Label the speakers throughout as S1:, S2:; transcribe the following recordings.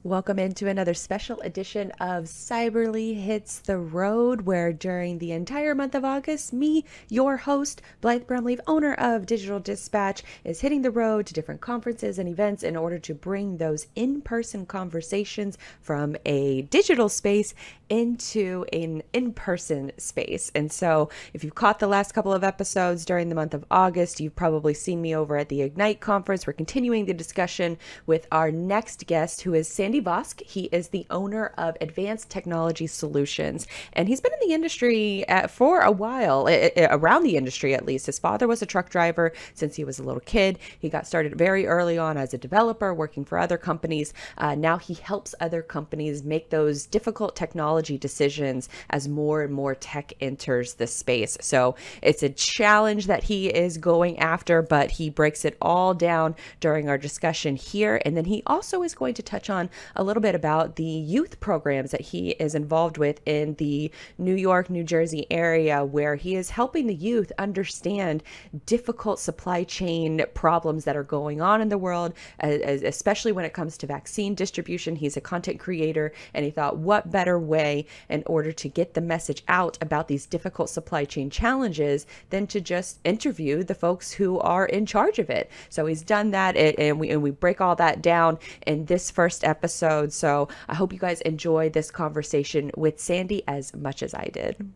S1: Welcome into another special edition of Cyberly Hits the Road, where during the entire month of August, me, your host, Blythe Brumleve, owner of Digital Dispatch, is hitting the road to different conferences and events in order to bring those in-person conversations from a digital space into an in-person space. And so if you've caught the last couple of episodes during the month of August, you've probably seen me over at the IGNITE conference. We're continuing the discussion with our next guest, who is Sandy Vosk. He is the owner of Advanced Technology Solutions, and he's been in the industry for a while, around the industry at least. His father was a truck driver since he was a little kid. He got started very early on as a developer, working for other companies. Now he helps other companies make those difficult technology decisions as more and more tech enters the space. So it's a challenge that he is going after, but he breaks it all down during our discussion here. And then he also is going to touch on a little bit about the youth programs that he is involved with in the New York, New Jersey area, where he is helping the youth understand difficult supply chain problems that are going on in the world, especially when it comes to vaccine distribution. He's a content creator, and he thought, what better way in order to get the message out about these difficult supply chain challenges than to just interview the folks who are in charge of it. So he's done that, and we break all that down in this first episode. So I hope you guys enjoy this conversation with Sandy as much as I did.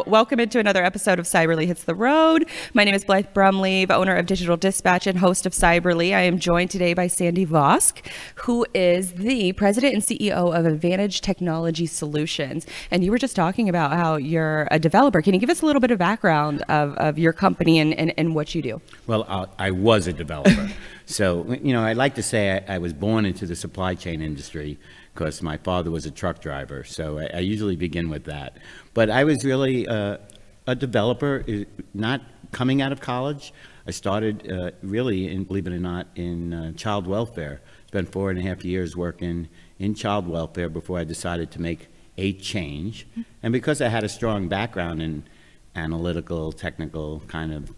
S1: Welcome into another episode of Cyberly Hits the Road. My name is Blythe Brumleve, owner of Digital Dispatch and host of Cyberly. I am joined today by Sandy Vosk, who is the president and CEO of Advanced Technology Solutions. And you were just talking about how you're a developer. Can you give us a little bit of background of your company and what you do?
S2: Well, I was a developer. So, I like to say I was born into the supply chain industry because my father was a truck driver. So I usually begin with that. But I was really a developer, not coming out of college. I started really, believe it or not, in child welfare. Spent 4.5 years working in child welfare before I decided to make a change. And because I had a strong background in analytical, technical kind of,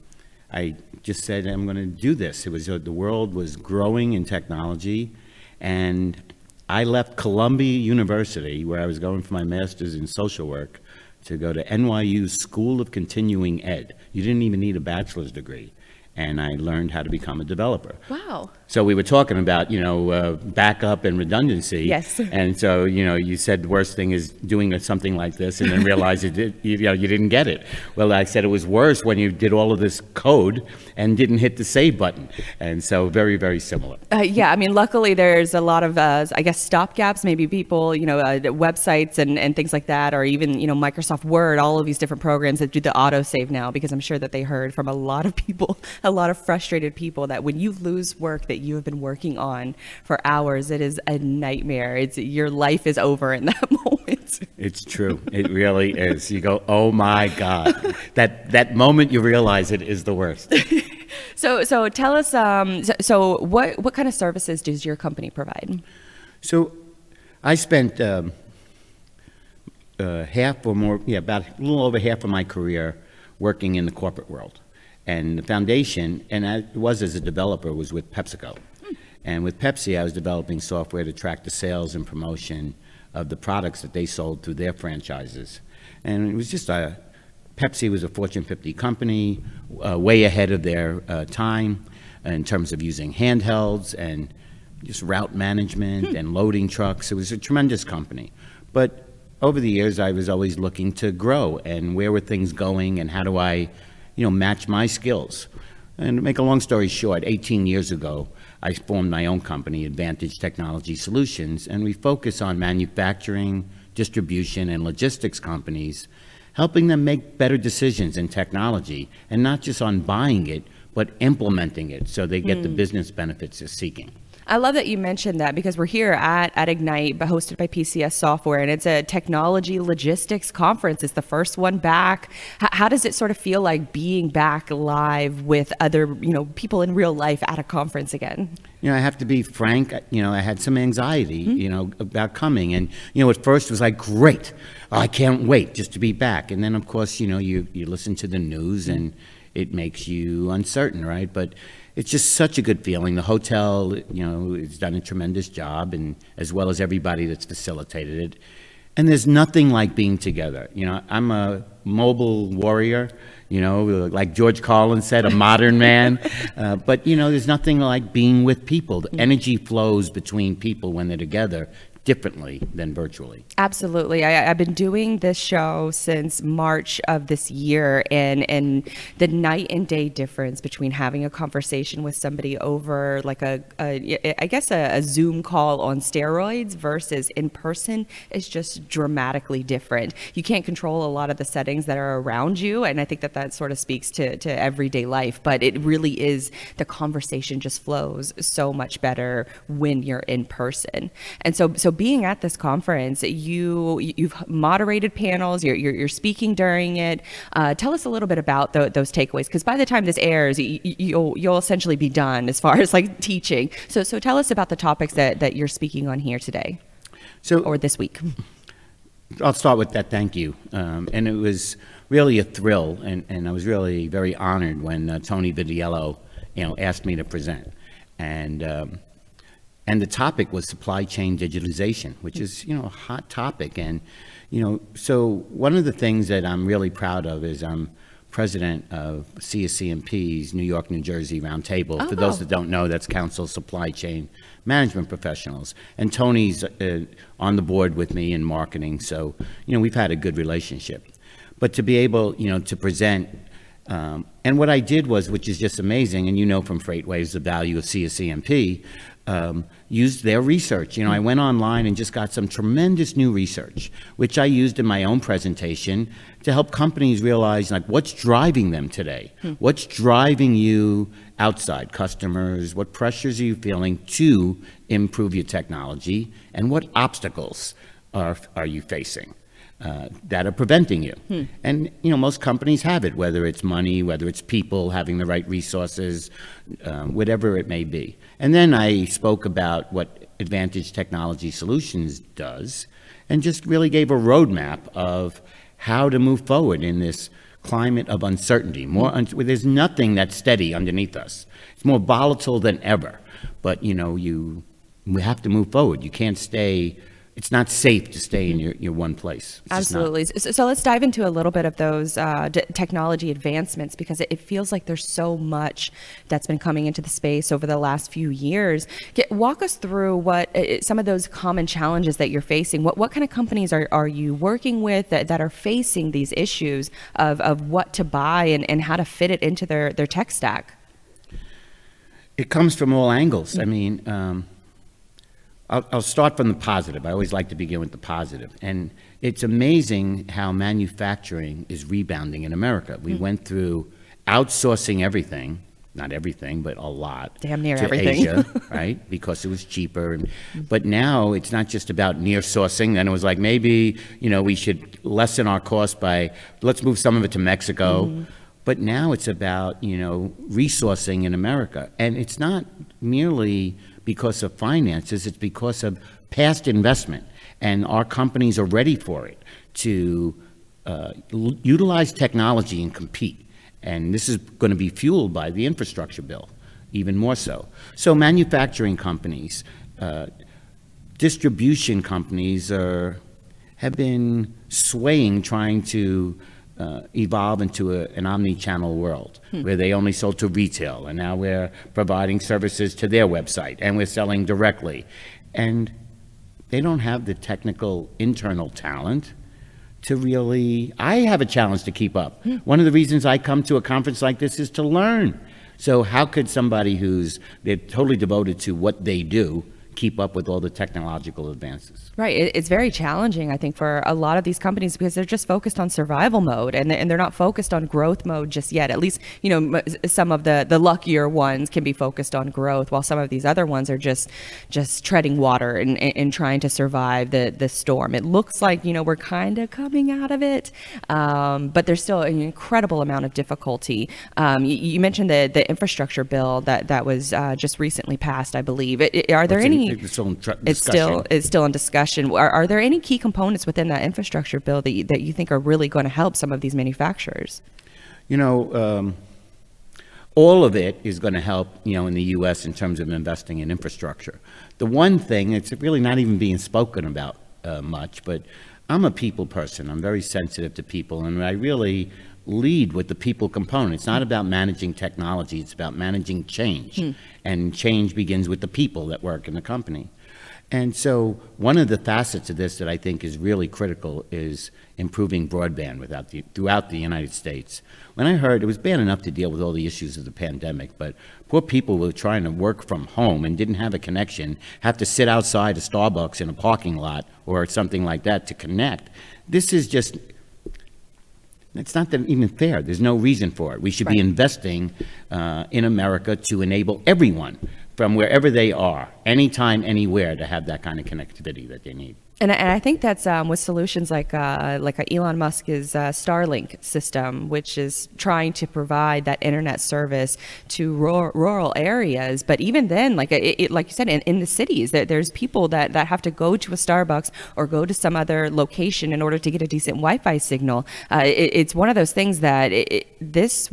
S2: I just said, I'm going to do this. It was the world was growing in technology, and I left Columbia University, where I was going for my master's in social work, to go to NYU's School of Continuing Ed. You didn't even need a bachelor's degree. And I learned how to become a developer.
S1: Wow.
S2: So we were talking about, backup and redundancy.
S1: Yes.
S2: And so, you said the worst thing is doing something like this and then realize you didn't get it. Well, I said it was worse when you did all of this code and didn't hit the save button. And so very, very similar.
S1: Yeah, I mean, luckily there's a lot of, I guess, stopgaps, maybe people, websites and things like that, or even, Microsoft Word, all of these different programs that do the autosave now, because I'm sure that they heard from a lot of people, a lot of frustrated people, that when you lose work that you have been working on for hours, it is a nightmare. Your life is over in that moment.
S2: It's true. It really is. You go, oh my God. That moment you realize it is the worst.
S1: So tell us, so what kind of services does your company provide?
S2: So I spent half or more, about a little over half of my career working in the corporate world. And the foundation, and I was as a developer, was with PepsiCo. And with Pepsi, I was developing software to track the sales and promotion of the products that they sold through their franchises. And it was just Pepsi was a Fortune 50 company, way ahead of their time in terms of using handhelds and just route management and loading trucks. It was a tremendous company. But over the years, I was always looking to grow, and where were things going, and how do I match my skills. And to make a long story short, 18 years ago, I formed my own company, Advanced Technology Solutions, and we focus on manufacturing, distribution, and logistics companies, helping them make better decisions in technology, and not just on buying it, but implementing it so they get the business benefits they're seeking.
S1: I love that you mentioned that, because we're here at IGNITE, hosted by PCS Software, and it's a technology logistics conference. It's the first one back. How does it sort of feel like being back live with other, people in real life at a conference again?
S2: I have to be frank, I had some anxiety, about coming. And, at first it was like, great, I can't wait just to be back. And then, of course, you listen to the news, and it makes you uncertain, right? But it's just such a good feeling. The hotel, has done a tremendous job, and as well as everybody that's facilitated it. And there's nothing like being together. I'm a mobile warrior, like George Carlin said, a modern man. But, there's nothing like being with people. The energy flows between people when they're together differently than virtually.
S1: Absolutely. I've been doing this show since March of this year, and the night and day difference between having a conversation with somebody over like a Zoom call on steroids versus in person is just dramatically different. You can't control a lot of the settings that are around you, and I think that sort of speaks to everyday life, but it really is, the conversation just flows so much better when you're in person. And so being at this conference, you've moderated panels, you're speaking during it. Tell us a little bit about those takeaways, because by the time this airs, you'll essentially be done as far as like teaching. So tell us about the topics that you're speaking on here today, or this week.
S2: I'll start with that. Thank you. And it was really a thrill, and I was really very honored when Tony Vitiello, asked me to present. And the topic was supply chain digitalization, which is, a hot topic. And, so one of the things that I'm really proud of is I'm president of CSCMP's New York, New Jersey Roundtable.
S1: Oh.
S2: For those that don't know, that's Council of Supply Chain Management Professionals. And Tony's on the board with me in marketing. So, we've had a good relationship. But to be able, to present, and what I did was, which is just amazing, and from FreightWaves the value of CSCMP, used their research. I went online and just got some tremendous new research, which I used in my own presentation to help companies realize, like, what's driving them today? What's driving you outside customers? What pressures are you feeling to improve your technology? And what obstacles are you facing that are preventing you? And, most companies have it, whether it's money, whether it's people, having the right resources, whatever it may be. And then I spoke about what Advantage Technology Solutions does, and just really gave a roadmap of how to move forward in this climate of uncertainty. There's nothing that's steady underneath us. It's more volatile than ever. But, we have to move forward. You can't stay. It's not safe to stay in your one place.
S1: Absolutely. So let's dive into a little bit of those technology advancements, because it feels like there's so much that's been coming into the space over the last few years. Walk us through what some of those common challenges that you're facing. What kind of companies are you working with that are facing these issues of what to buy and how to fit it into their tech stack?
S2: It comes from all angles. I mean, I'll start from the positive. I always like to begin with the positive. And it's amazing how manufacturing is rebounding in America. We went through outsourcing everything, not everything, but a lot.
S1: Damn near
S2: to
S1: everything.
S2: Asia, right? Because it was cheaper. But now it's not just about near sourcing. Then it was like, maybe, we should lessen our cost by, let's move some of it to Mexico. But now it's about, resourcing in America. And it's not merely because of finances, it's because of past investment. And our companies are ready for it to utilize technology and compete. And this is going to be fueled by the infrastructure bill, even more so. So manufacturing companies, distribution companies have been swaying, trying to evolve into an omni-channel world where they only sold to retail, and now we're providing services to their website, and we're selling directly. And they don't have the technical internal talent to really, I have a challenge to keep up. One of the reasons I come to a conference like this is to learn. So how could somebody they're totally devoted to what they do keep up with all the technological advances?
S1: Right. It's very challenging, I think, for a lot of these companies, because they're just focused on survival mode, and they're not focused on growth mode just yet. At least, some of the luckier ones can be focused on growth, while some of these other ones are just treading water and trying to survive the storm. It looks like, we're kind of coming out of it, but there's still an incredible amount of difficulty. You mentioned the infrastructure bill that was just recently passed, I believe. Are there any?
S2: It's
S1: still in discussion. Are there any key components within that infrastructure bill that you think are really going to help some of these manufacturers?
S2: all of it is going to help, in the U.S. in terms of investing in infrastructure. The one thing, it's really not even being spoken about much, but I'm a people person. I'm very sensitive to people, and I really lead with the people component. It's not about managing technology. It's about managing change. And change begins with the people that work in the company. And so one of the facets of this that I think is really critical is improving broadband throughout the United States. When I heard it was bad enough to deal with all the issues of the pandemic, but poor people were trying to work from home and didn't have a connection, have to sit outside a Starbucks in a parking lot or something like that to connect. This is just, it's not even fair. There's no reason for it. We should be investing in America to enable everyone from wherever they are, anytime, anywhere, to have that kind of connectivity that they need.
S1: And I think that's with solutions like Elon Musk's Starlink system, which is trying to provide that internet service to rural areas. But even then, like you said, in the cities, there's people that have to go to a Starbucks or go to some other location in order to get a decent Wi-Fi signal. It's one of those things that this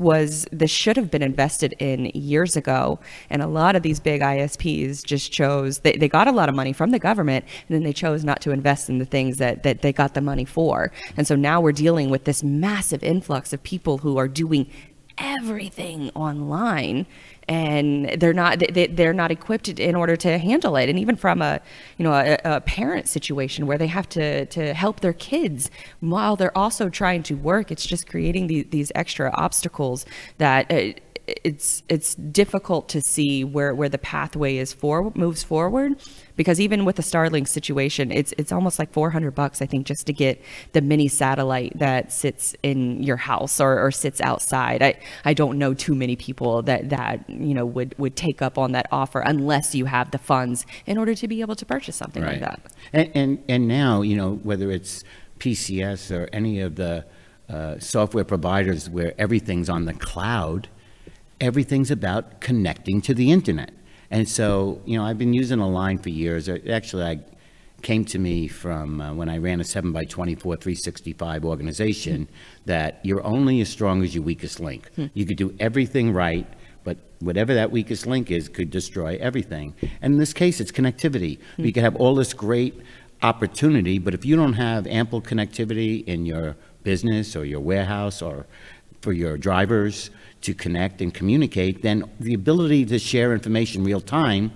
S1: should have been invested in years ago. And a lot of these big ISPs just chose, they got a lot of money from the government, and then they chose not to invest in the things that they got the money for. And so now we're dealing with this massive influx of people who are doing everything online, and they're not equipped in order to handle it. And even from a parent situation where they have to help their kids while they're also trying to work, it's just creating these extra obstacles that it's difficult to see where the pathway moves forward. Because even with the Starlink situation, it's almost like $400, I think, just to get the mini satellite that sits in your house or sits outside. I don't know too many people that would take up on that offer unless you have the funds in order to be able to purchase something like that.
S2: And now, whether it's PCS or any of the software providers where everything's on the cloud, everything's about connecting to the internet. And so, I've been using a line for years. Actually, I came to me from when I ran a 7x24 365 organization, that you're only as strong as your weakest link. You could do everything right, but whatever that weakest link is could destroy everything. And in this case, it's connectivity. You could have all this great opportunity, but if you don't have ample connectivity in your business or your warehouse or for your drivers to connect and communicate, then the ability to share information real time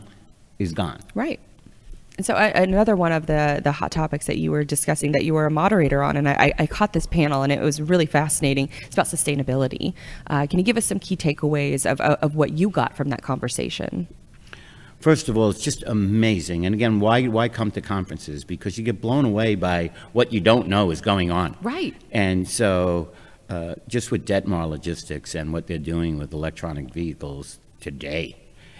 S2: is gone.
S1: Right. And so another one of the hot topics that you were discussing, that you were a moderator on, and I caught this panel and it was really fascinating. It's about sustainability. Can you give us some key takeaways of what you got from that conversation?
S2: First of all, it's just amazing. And again, why come to conferences? Because you get blown away by what you don't know is going on.
S1: Right.
S2: And so just with Detmar Logistics and what they're doing with electronic vehicles today,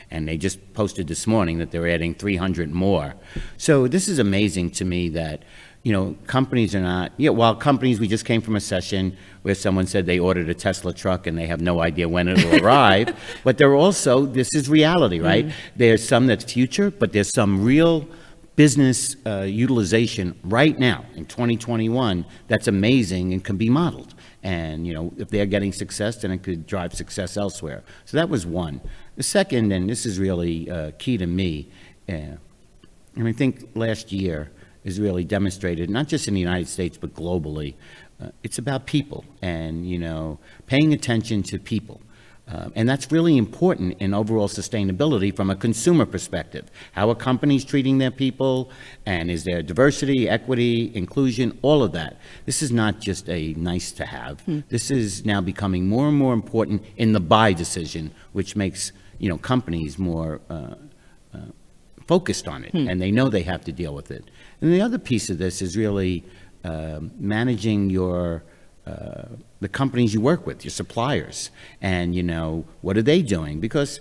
S2: and they just posted this morning that they're adding 300 more. So this is amazing to me that, companies are not, while companies, we just came from a session where someone said they ordered a Tesla truck and they have no idea when it'll arrive, but they're also, this is reality, right? There's some that's future, but there's some real business utilization right now in 2021 that's amazing and can be modeled. And, if they're getting success, then it could drive success elsewhere. So that was one. The second, and this is really key to me, and I think last year is really demonstrated, not just in the United States, but globally, it's about people and, paying attention to people. And that's really important in overall sustainability from a consumer perspective. How are companies treating their people, and is there diversity, equity, inclusion, all of that. This is not just a nice to have. This is now becoming more and more important in the buy decision, which makes companies more focused on it, and they know they have to deal with it. And the other piece of this is really managing your the companies you work with, your suppliers, and what are they doing? Because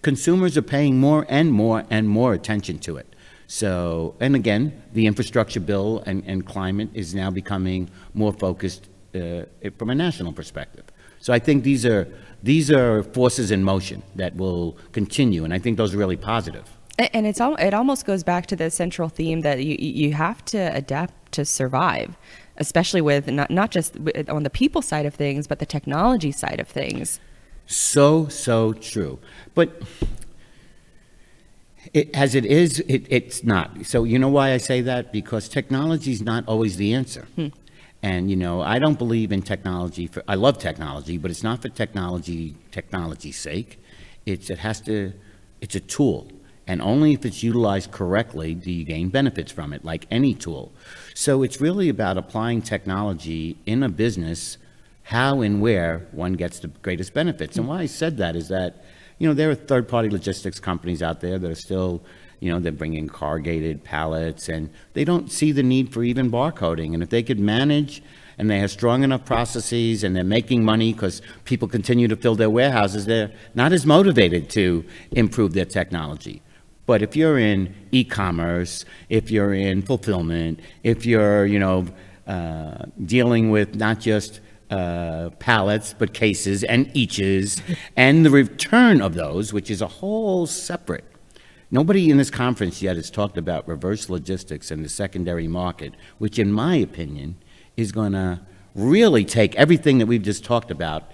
S2: consumers are paying more and more and more attention to it. So, and again, the infrastructure bill and climate is now becoming more focused from a national perspective. So I think these are forces in motion that will continue, and I think those are really positive.
S1: And it almost goes back to the central theme that you have to adapt to survive, especially with not just on the people side of things, but the technology side of things.
S2: So true. But it's not. So you know why I say that? Because technology is not always the answer. And, I don't believe in technology. I love technology, but it's not for technology's sake. It's a tool. And only if it's utilized correctly do you gain benefits from it, like any tool. So it's really about applying technology in a business, how and where one gets the greatest benefits. And why I said that is that, there are third-party logistics companies out there that are still, they're bringing corrugated pallets, and they don't see the need for even barcoding. And if they could manage, and they have strong enough processes, and they're making money because people continue to fill their warehouses, they're not as motivated to improve their technology. But if you're in e-commerce, if you're in fulfillment, if you're, dealing with not just pallets, but cases and eaches, and the return of those, which is a whole separate. Nobody in this conference yet has talked about reverse logistics and the secondary market, which in my opinion is going to really take everything that we've just talked about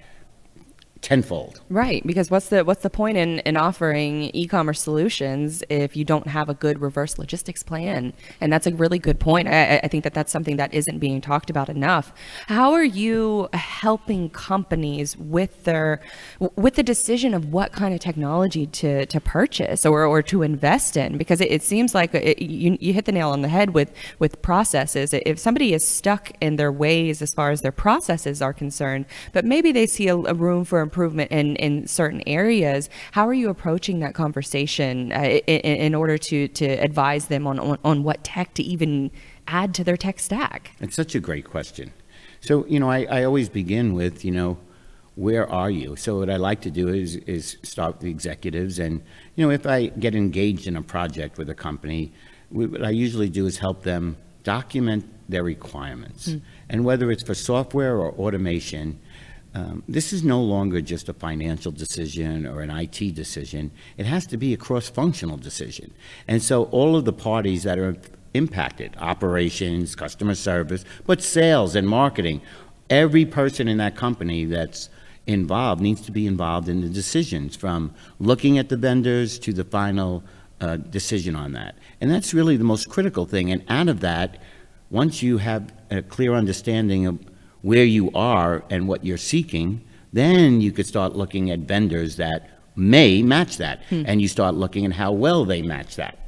S2: tenfold.
S1: Right, because what's the point in offering e-commerce solutions if you don't have a good reverse logistics plan? And that's a really good point. I think that's something that isn't being talked about enough. How are you helping companies with the decision of what kind of technology to purchase or to invest in? Because it seems like you hit the nail on the head with processes. If somebody is stuck in their ways as far as their processes are concerned, but maybe they see a room for improvement in certain areas, how are you approaching that conversation in order to advise them on what tech to even add to their tech stack?
S2: It's such a great question. So, I always begin with, where are you? So what I like to do is start with the executives, and, if I get engaged in a project with a company, what I usually do is help them document their requirements. And whether it's for software or automation, this is no longer just a financial decision or an IT decision. It has to be a cross-functional decision. And so all of the parties that are impacted, operations, customer service, but sales and marketing, every person in that company that's involved needs to be involved in the decisions, from looking at the vendors to the final decision on that. And that's really the most critical thing. And out of that, once you have a clear understanding of where you are and what you're seeking, then you could start looking at vendors that may match that. And you start looking at how well they match that.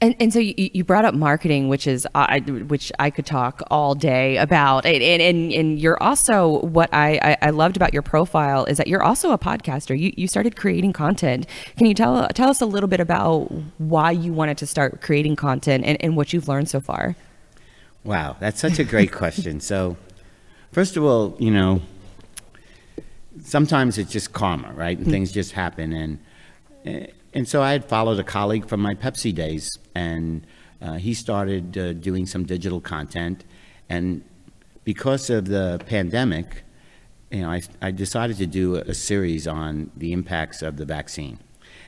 S1: And so you brought up marketing, which I could talk all day about. And you're also, what I loved about your profile is that you're also a podcaster. You started creating content. Can you tell us a little bit about why you wanted to start creating content and what you've learned so far?
S2: Wow, that's such a great question. So, first of all, sometimes it's just karma, right? And things just happen. And so I had followed a colleague from my Pepsi days, and he started doing some digital content. And because of the pandemic, I decided to do a series on the impacts of the vaccine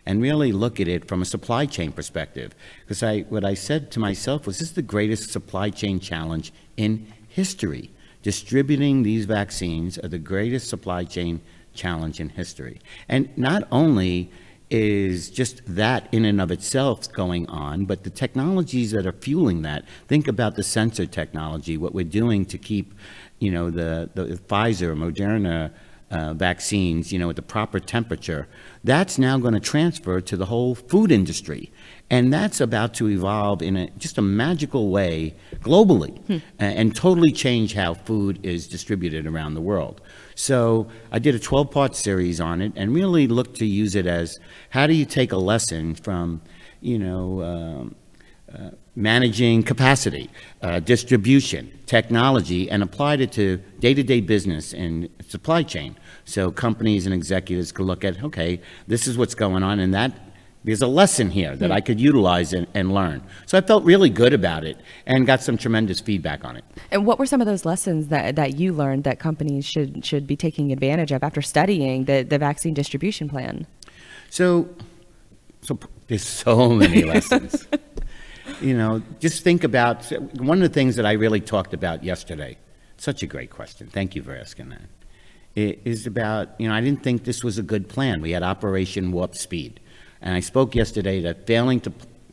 S2: and really look at it from a supply chain perspective. Because what I said to myself was, this is the greatest supply chain challenge in history. Distributing these vaccines are the greatest supply chain challenge in history. And not only is just that in and of itself going on, but the technologies that are fueling that. Think about the sensor technology, what we're doing to keep, the Pfizer, Moderna vaccines, at the proper temperature. That's now going to transfer to the whole food industry. And that's about to evolve in just a magical way globally and totally change how food is distributed around the world. So I did a 12-part series on it and really looked to use it as, how do you take a lesson from, managing capacity, distribution, technology, and applied it to day-to-day business and supply chain. So companies and executives could look at, okay, this is what's going on, and that there's a lesson here that I could utilize and learn. So I felt really good about it and got some tremendous feedback on it.
S1: And what were some of those lessons that you learned that companies should be taking advantage of after studying the vaccine distribution plan?
S2: So there's so many lessons. Just think about one of the things that I really talked about yesterday. Such a great question. Thank you for asking that. is about, I didn't think this was a good plan. We had Operation Warp Speed. And I spoke yesterday that failing to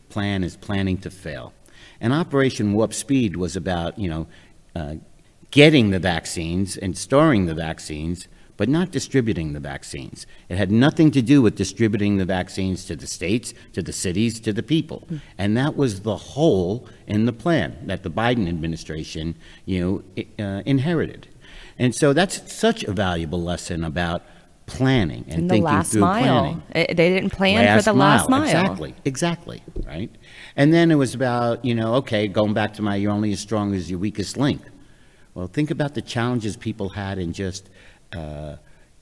S2: plan is planning to fail. And Operation Warp Speed was about, getting the vaccines and storing the vaccines, but not distributing the vaccines. It had nothing to do with distributing the vaccines to the states, to the cities, to the people. And that was the hole in the plan that the Biden administration, inherited. And so that's such a valuable lesson about planning and
S1: the
S2: thinking
S1: last
S2: through
S1: mile.
S2: planning.
S1: They didn't plan for the last mile.
S2: Exactly, right? And then it was about, okay, going back to you're only as strong as your weakest link. Well, think about the challenges people had in just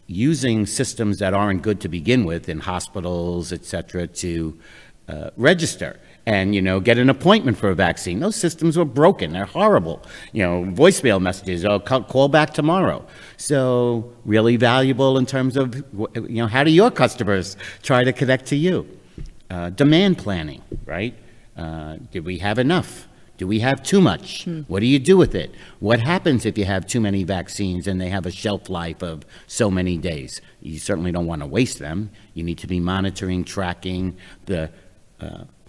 S2: using systems that aren't good to begin with in hospitals, et cetera, to register and, get an appointment for a vaccine. Those systems were broken. They're horrible. Voicemail messages, call back tomorrow. So really valuable in terms of, how do your customers try to connect to you? Demand planning, right? Did we have enough? Do we have too much? What do you do with it? What happens if you have too many vaccines and they have a shelf life of so many days? You certainly don't want to waste them. You need to be monitoring, tracking the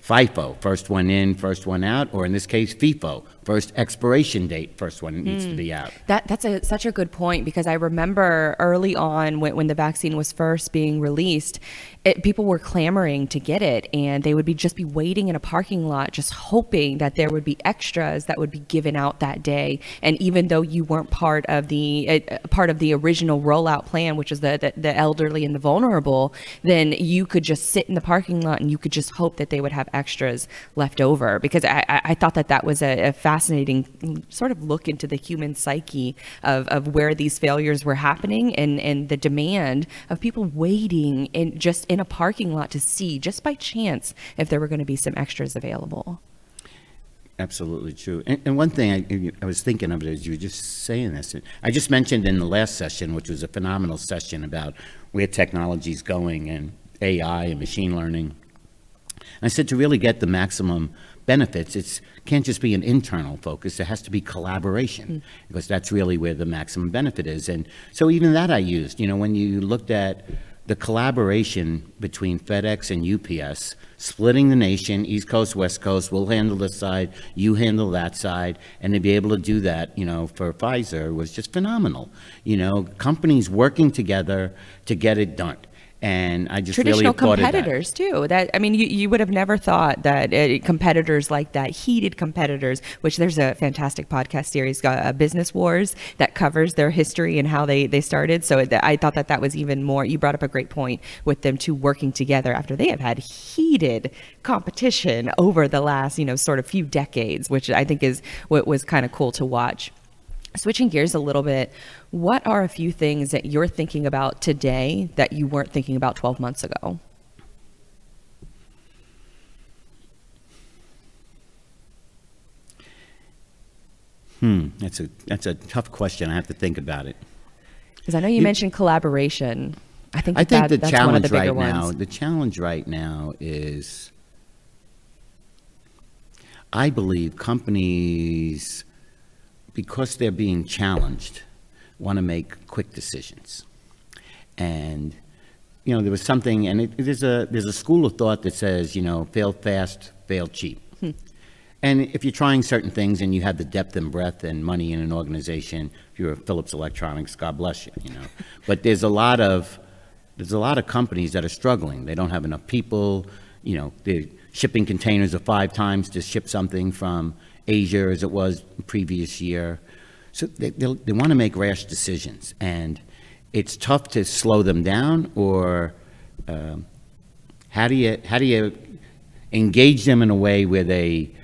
S2: FIFO, first one in, first one out, or in this case, FIFO, first expiration date, first one needs to be out.
S1: That's such a good point, because I remember early on when the vaccine was first being released, people were clamoring to get it, and they would just be waiting in a parking lot, just hoping that there would be extras that would be given out that day. And even though you weren't part of the original rollout plan, which is the elderly and the vulnerable, then you could just sit in the parking lot and you could just hope that they would have extras left over. Because I thought that was a fascinating sort of look into the human psyche of where these failures were happening, and the demand of people waiting in a parking lot to see, just by chance, if there were going to be some extras available.
S2: Absolutely true. And one thing I was thinking of it as you were just saying this. I just mentioned in the last session, which was a phenomenal session about where technology is going and AI and machine learning. And I said to really get the maximum benefits, it can't just be an internal focus. There has to be collaboration, because that's really where the maximum benefit is. And so even that I used, when you looked at the collaboration between FedEx and UPS, splitting the nation, East Coast, West Coast, we'll handle this side, you handle that side, and to be able to do that, for Pfizer was just phenomenal. Companies working together to get it done. And I just really
S1: traditional
S2: applauded
S1: competitors too. You would have never thought that competitors like that, heated competitors, which there's a fantastic podcast series, Business Wars, that covers their history and how they started. So I thought that was even more. You brought up a great point with them two working together after they have had heated competition over the last sort of few decades, which I think is what was kind of cool to watch. Switching gears a little bit, what are a few things that you're thinking about today that you weren't thinking about 12 months ago?
S2: That's a tough question. I have to think about it.
S1: Because I know you mentioned collaboration. I think that's
S2: challenge
S1: one of the bigger
S2: right now.
S1: ones.
S2: The challenge right now is, I believe companies, because they're being challenged, want to make quick decisions. And, there was something, and there's a school of thought that says, fail fast, fail cheap. And if you're trying certain things and you have the depth and breadth and money in an organization, if you're a Philips Electronics, God bless you, But there's a lot of companies that are struggling. They don't have enough people, they're shipping containers of 5 times to ship something from Asia as it was the previous year. So they want to make rash decisions, and it's tough to slow them down, or how do you engage them in a way where they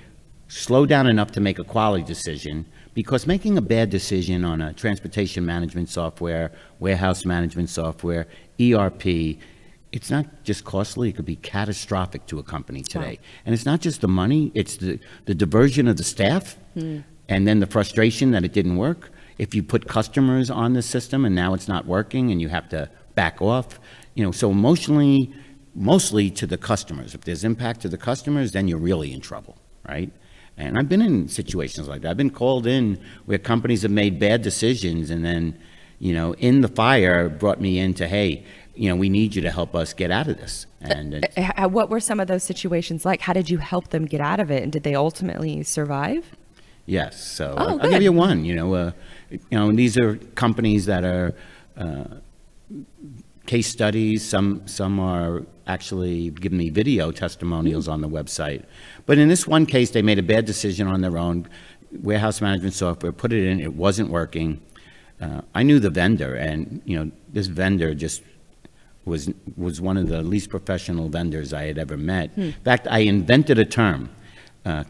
S2: slow down enough to make a quality decision? Because making a bad decision on a transportation management software, warehouse management software, ERP, it's not just costly, it could be catastrophic to a company today. Wow. And it's not just the money, it's the diversion of the staff, and then the frustration that it didn't work. If you put customers on the system and now it's not working and you have to back off, so emotionally, mostly to the customers. If there's impact to the customers, then you're really in trouble, right? And I've been in situations like that. I've been called in where companies have made bad decisions, and then in the fire brought me into, hey, we need you to help us get out of this. And
S1: what were some of those situations like? How did you help them get out of it? And did they ultimately survive?
S2: yes, so I'll give you one. And these are companies that are case studies. Some are actually giving me video testimonials on the website. But in this one case, they made a bad decision on their own. Warehouse management software, put it in, it wasn't working. I knew the vendor, and this vendor just was one of the least professional vendors I had ever met. In fact, I invented a term,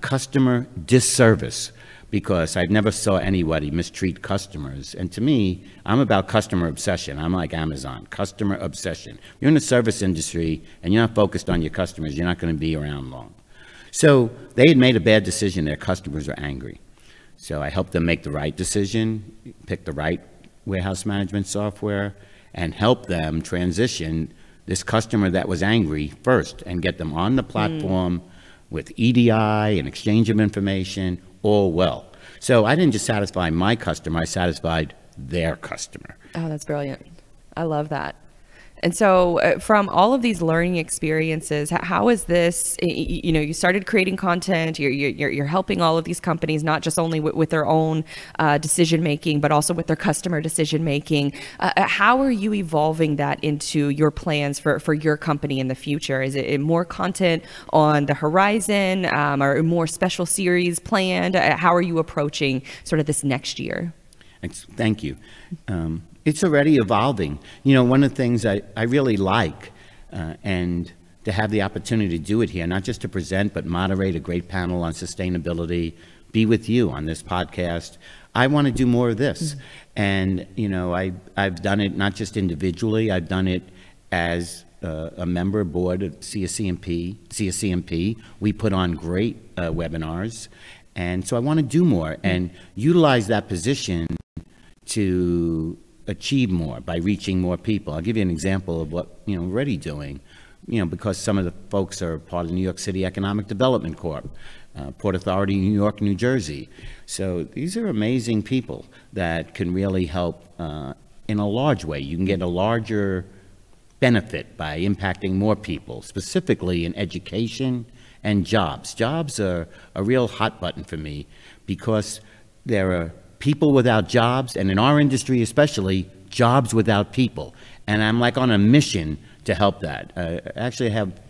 S2: customer disservice, because I never saw anybody mistreat customers. And to me, I'm about customer obsession. I'm like Amazon, customer obsession. You're in the service industry and you're not focused on your customers, you're not going to be around long. So they had made a bad decision. Their customers are angry. So I helped them make the right decision, pick the right warehouse management software, and help them transition this customer that was angry first and get them on the platform with EDI and exchange of information, all well. So I didn't just satisfy my customer, I satisfied their customer.
S1: Oh, that's brilliant. I love that. And so from all of these learning experiences, how is this, you started creating content, you're helping all of these companies, not just only with their own decision-making, but also with their customer decision-making. How are you evolving that into your plans for your company in the future? Is it more content on the horizon, or more special series planned? How are you approaching sort of this next year?
S2: Thank you. It's already evolving. One of the things I really like, and to have the opportunity to do it here, not just to present, but moderate a great panel on sustainability, be with you on this podcast. I want to do more of this. And, I've done it not just individually, I've done it as a member board of CSCMP. We put on great webinars. And so I want to do more and utilize that position to achieve more by reaching more people. I'll give you an example of what we're already doing, because some of the folks are part of the New York City Economic Development Corp, Port Authority, New York, New Jersey. So these are amazing people that can really help in a large way. You can get a larger benefit by impacting more people, specifically in education and jobs. Jobs are a real hot button for me because there are people without jobs, and in our industry especially, jobs without people. And I'm like on a mission to help that. I actually have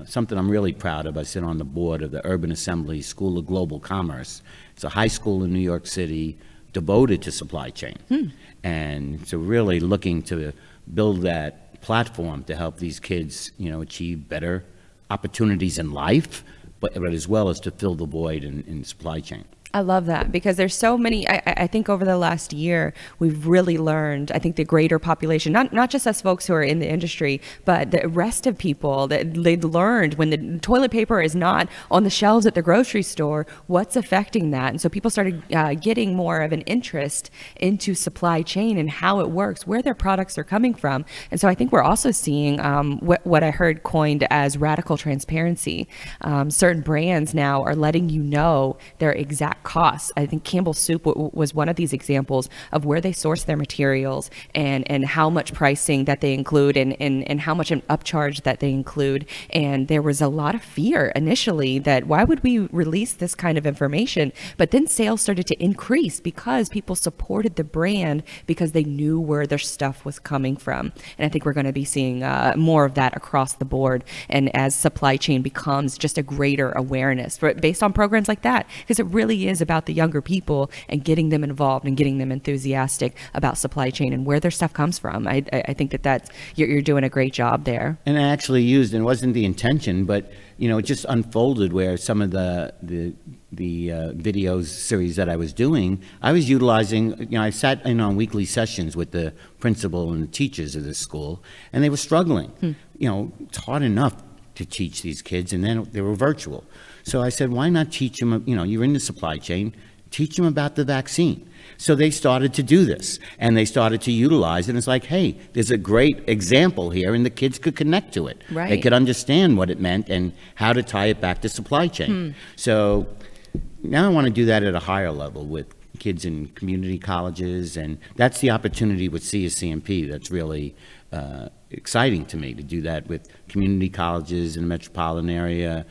S2: something I'm really proud of. I sit on the board of the Urban Assembly School of Global Commerce. It's a high school in New York City devoted to supply chain. And so really looking to build that platform to help these kids, achieve better opportunities in life, but as well as to fill the void in supply chain.
S1: I love that because there's so many, I think over the last year, we've really learned, I think the greater population, not just us folks who are in the industry, but the rest of people, that they've learned when the toilet paper is not on the shelves at the grocery store, what's affecting that. And so people started getting more of an interest into supply chain and how it works, where their products are coming from. And so I think we're also seeing what I heard coined as radical transparency. Certain brands now are letting you know their exact costs. I think Campbell's Soup was one of these examples of where they source their materials and how much pricing that they include and how much an upcharge that they include. And there was a lot of fear initially that why would we release this kind of information? But then sales started to increase because people supported the brand because they knew where their stuff was coming from. And I think we're going to be seeing more of that across the board. And as supply chain becomes just a greater awareness based on programs like that, because it really is about the younger people and getting them involved and getting them enthusiastic about supply chain and where their stuff comes from. I think that's you're doing a great job there.
S2: And I actually used, and it wasn't the intention, but it just unfolded where some of the videos series that I was doing, I was utilizing, I sat in on weekly sessions with the principal and the teachers of the school, and they were struggling. It's hard enough to teach these kids, and then they were virtual. So I said, why not teach them, you're in the supply chain, teach them about the vaccine. So they started to do this, and they started to utilize it. And it's like, hey, there's a great example here, and the kids could connect to it.
S1: Right.
S2: They could understand what it meant and how to tie it back to supply chain. So now I want to do that at a higher level with kids in community colleges, and that's the opportunity with CSCMP that's really exciting to me, to do that with community colleges in the metropolitan area,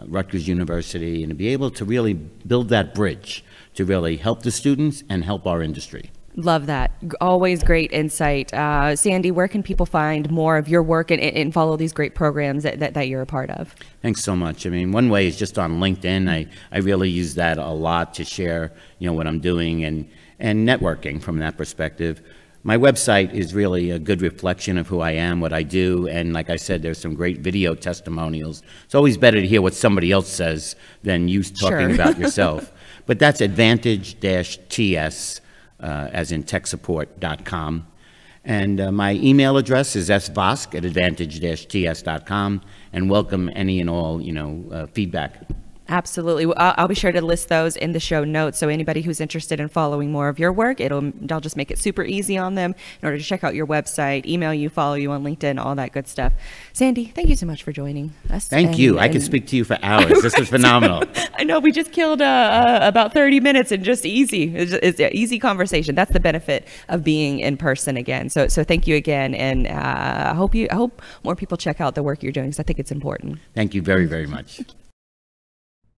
S2: Rutgers University, and to be able to really build that bridge to really help the students and help our industry.
S1: Love that. Always great insight. Sandy, where can people find more of your work and follow these great programs that you're a part of?
S2: Thanks so much. I mean, one way is just on LinkedIn. I really use that a lot to share, what I'm doing and networking from that perspective. My website is really a good reflection of who I am, what I do, and like I said, there's some great video testimonials. It's always better to hear what somebody else says than you talking about yourself. But that's advantage-ts, as in techsupport.com. And my email address is svosk@advantage-ts.com, and welcome any and all, feedback.
S1: Absolutely. I'll be sure to list those in the show notes. So anybody who's interested in following more of your work, I'll just make it super easy on them in order to check out your website, email you, follow you on LinkedIn, all that good stuff. Sandy, thank you so much for joining us.
S2: Thank you. I could speak to you for hours. This was phenomenal.
S1: I know, we just killed about 30 minutes and just easy. It's an easy conversation. That's the benefit of being in person again. So thank you again, and I hope more people check out the work you're doing, because I think it's important.
S2: Thank you very, very much.